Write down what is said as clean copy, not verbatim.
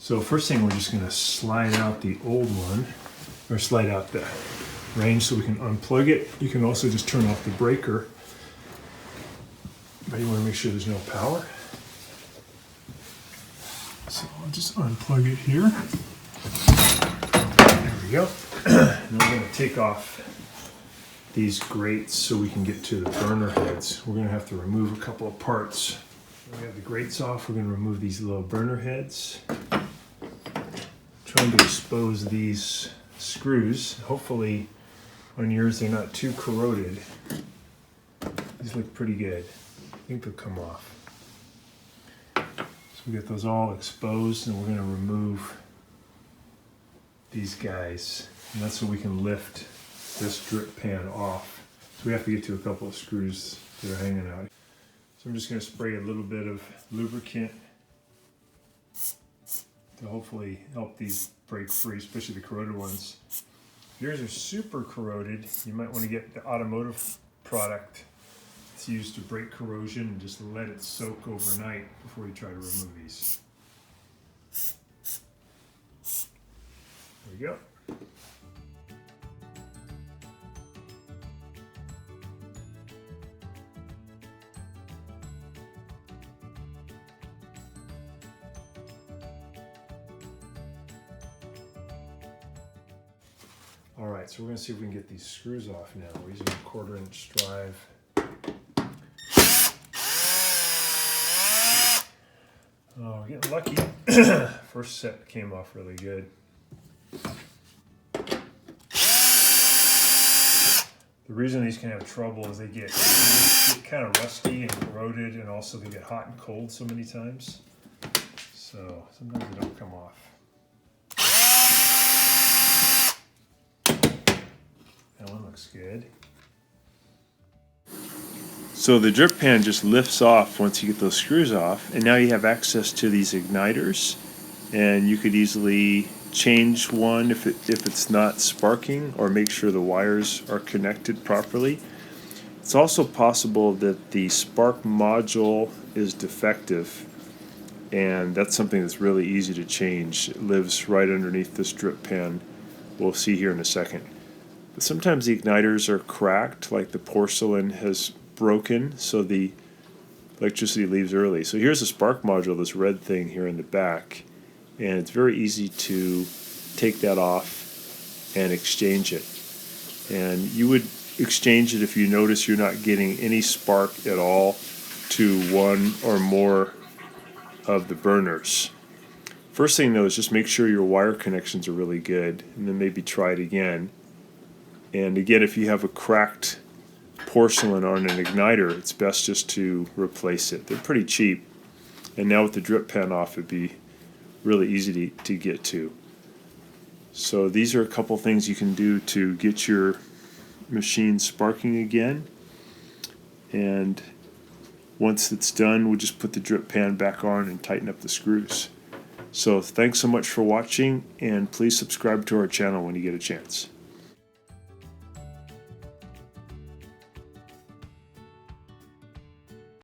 So first thing, we're just going to slide out the old one, or slide out the range so we can unplug it. You can also just turn off the breaker, but you want to make sure there's no power. So I'll just unplug it here. There we go. Now we're going to take off these grates so we can get to the burner heads. We're going to have to remove a couple of parts. We have the grates off. We're going to remove these little burner heads. Trying to expose these screws. Hopefully on yours they're not too corroded. These look pretty good. I think they'll come off. So we get those all exposed, and we're going to remove these guys. And that's so we can lift this drip pan off. So we have to get to a couple of screws that are hanging out. So I'm just going to spray a little bit of lubricant to hopefully help these break free, especially the corroded ones. If yours are super corroded, you might want to get the automotive product. It's used to break corrosion, and just let it soak overnight before you try to remove these. There we go. Alright, so we're going to see if we can get these screws off now. We're using a 1/4 inch drive. Oh, we're getting lucky. First set came off really good. The reason these can have trouble is they get kind of rusty and corroded, and also they get hot and cold so many times. So sometimes they don't come off. That one looks good. So the drip pan just lifts off once you get those screws off, and now you have access to these igniters, and you could easily change one if it's not sparking, or make sure the wires are connected properly. It's also possible that the spark module is defective, and that's something that's really easy to change. It lives right underneath this drip pan. We'll see here in a second. But sometimes the igniters are cracked, like the porcelain has broken, so the electricity leaves early. So here's a spark module, this red thing here in the back, and it's very easy to take that off and exchange it. And you would exchange it if you notice you're not getting any spark at all to one or more of the burners. First thing though is just make sure your wire connections are really good, and then maybe try it again. And again, if you have a cracked porcelain on an igniter, it's best just to replace it. They're pretty cheap, and now with the drip pan off, it'd be really easy to get to. So these are a couple things you can do to get your machine sparking again. And once it's done, we'll just put the drip pan back on and tighten up the screws. So thanks so much for watching, and please subscribe to our channel when you get a chance.